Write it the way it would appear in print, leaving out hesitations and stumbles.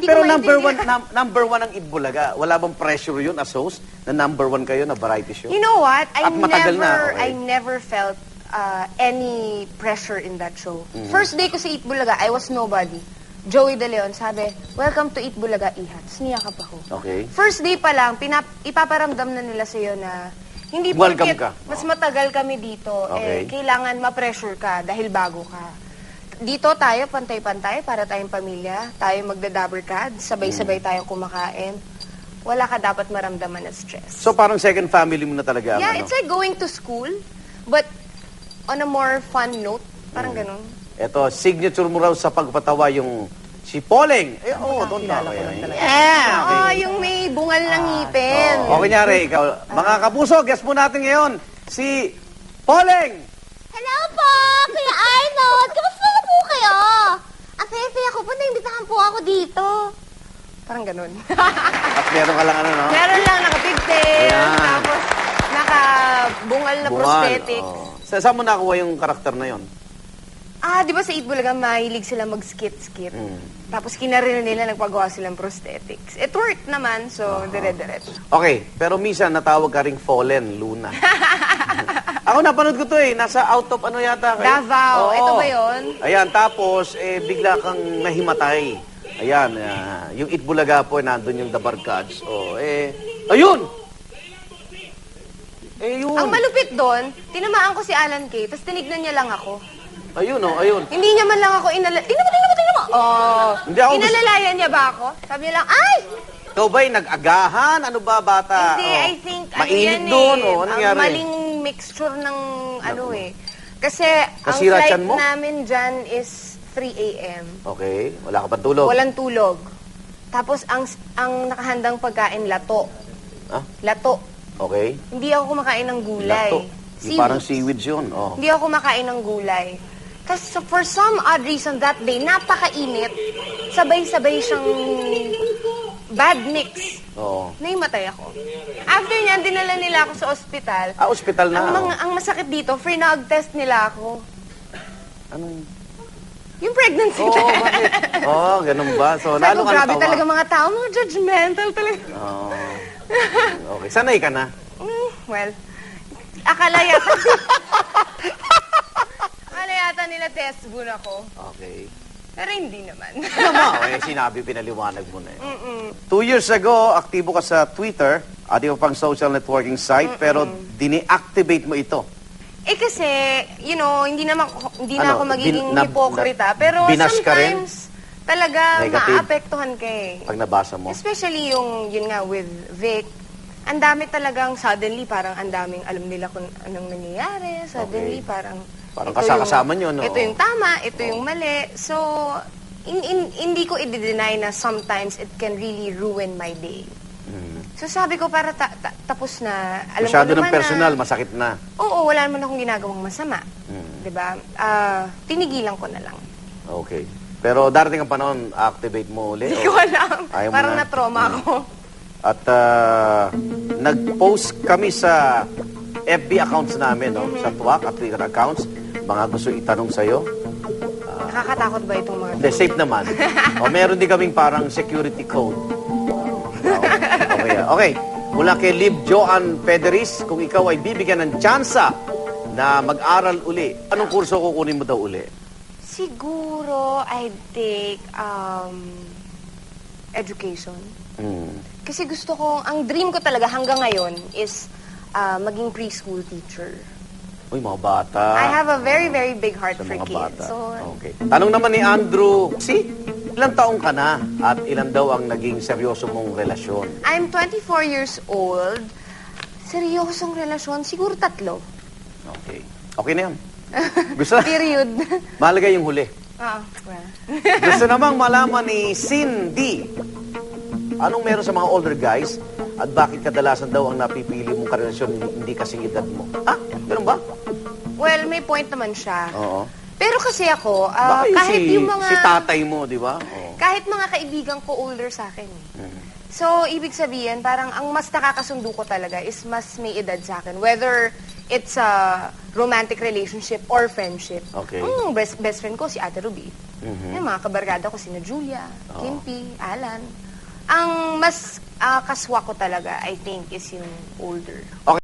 hindi Pero ko number one ang Itbulaga. Wala bang pressure yun as host na number one kayo na variety show? You know what? At matagal na, okay. I never felt any pressure in that show. First day ko sa Eat Bulaga, I was nobody. Joey De Leon sabi, welcome to Eat Bulaga, Ihat. Niyakap ako. Okay. First day pa lang, ipaparamdam na nila sa'yo na hindi Welcome porket ka. mas matagal kami dito, Okay. kailangan ma-pressure ka dahil bago ka. Dito tayo, pantay-pantay, para tayong pamilya. Tayo magda-dabbercad, sabay-sabay tayong kumakain. Wala ka dapat maramdaman na stress. So parang second family mo na talaga. Yeah, ano? it's like going to school, but on a more fun note. Parang ganun. Ito, signature mo raw sa pagpatawa yung si Poleng. Eh, doon ka. Oh, yung may bungal ng ngipin. O, kunyari, ikaw. Mga kapuso, guest mo natin ngayon, si Poleng. Hello po, Kuya Arnold! Kamusta na po kayo? Ang saya-saya ko po, naimbitahan po ako dito. Parang ganun. At meron ka lang ano, no? Meron lang naka-pigtail, Ayan. tapos naka-bungal na prosthetics. Oh. Saan mo nakuha yung karakter na yon? Di ba sa Eat Bulaga, mahilig sila mag-skit-skit. Tapos kinarino nila, nagpagawa silang prosthetics. It worked naman, so dire-diretso. Okay, pero minsan natawag ka ring Fallen, Luna. Ako napanood ko to eh, nasa out of ano yata kayo? Davao, Oo. ito ba yun? Ayan, tapos bigla kang nahimatay. Ayan, yung Eat Bulaga po, nandun yung The Barkads. Ayun! Yun. Ang malupit doon, tinamaan ko si Alan Kay, tapos tinignan niya lang ako. Ayun, ayun. Hindi niya man lang ako Tingnan mo! Oh, Hindi ako inalalayan niya ba ako? Sabi niya lang, ay! Ikaw ba'y nag-agahan? Ano ba, bata? Hindi, I think, mainit yan doon, eh. anong nangyari? Ang maling mixture ng Kasi ang Kasira flight tiyan mo? namin dyan is 3 a.m. Okay, wala ka pa tulog. Walang tulog. Tapos ang nakahandang pagkain, lato. Ah? Lato. Okay. Hindi ako kumakain ng gulay. Lato. Yung parang seaweed yun. Oh. Hindi ako kumakain ng gulay. Kasi for some odd reason that day, napakainit. Sabay-sabay siyang bad mix. Oo. Naimatay ako. After niyan, dinala nila ako sa ospital. Ospital na. Ang masakit dito, free-nug-test nila ako. Anong? Yung pregnancy Oo, test. bakit? Oo, ganun ba? So, Sabi lalo ko, ka grabe natawa. talaga mga tao, mga judgmental talaga. Oo. Okay, sanay ka na. Well, akala yata. Akala yata nila test gun ako. Okay. Pero hindi naman. Naman, sinabi, pinaliwanag mo na yun. 2 years ago, aktibo ka sa Twitter, at iba pang social networking site, pero dini-activate mo ito. Kasi, you know, hindi na Ano, ako magiging bin- na- hipokrita. Pero binash ka rin? sometimes, talaga Negative? maapektuhan ka eh. Pag nabasa mo. Especially yun nga, with Vic, ang dami talagang suddenly, parang ang daming alam nila kung anong nangyayari. Suddenly, Okay. parang Parang ito kasama nyo, no? Ito yung tama, ito yung mali. So, hindi ko i-deny na sometimes it can really ruin my day. So sabi ko, para tapos na, alam Masyado ko ng naman personal, na, masakit na. oo, wala naman akong ginagawang masama. Diba? Tinigilan ko na lang. Okay. Pero darating ang panahon, activate mo ulit? Hindi ko alam. Ayaw mo Parang na? na-trauma ako. At nag-post kami sa FB accounts namin, no? Sa Tuwak at Twitter accounts. Mga gusto itanong sa'yo. Nakakatakot ba itong mga Hindi, safe naman. O meron din kaming parang security code. Okay. Mula kay Liv Joan Pederis, kung ikaw ay bibigyan ng tsansa na mag-aral uli, anong kurso kukunin mo daw uli? Siguro, I'd take education. Kasi gusto ko, ang dream ko talaga hanggang ngayon is maging preschool teacher. Uy, mga bata. I have a very, very big heart Sa for mga kids. bata. So, Okay. Tanong naman ni Andrew, ilang taong ka na at ilan daw ang naging seryoso mong relasyon? I'm 24 years old. Seryosong relasyon? Siguro 3. Okay. Okay na yan. Gusto, Period. mahalaga yung huli. Well. Gusto namang malaman ni Cindy, anong meron sa mga older guys at bakit kadalasan daw ang napipili mong karelasyon hindi kasing edad mo? Ganun ba? Well, may point naman siya. Oo. Pero kasi ako, Baka kahit yung mga... si tatay mo, di ba? Oo. Kahit mga kaibigan ko older sa akin. So, ibig sabihin, parang ang mas nakakasundo ko talaga is mas may edad sa akin. Whether it's a romantic relationship or friendship. Okay. Best friend ko si Ate Ruby. Yung mga kabarkada ko sina Julia, Kimpy, Alan. Ang mas kaswa ko talaga, I think, is yung older. Okay.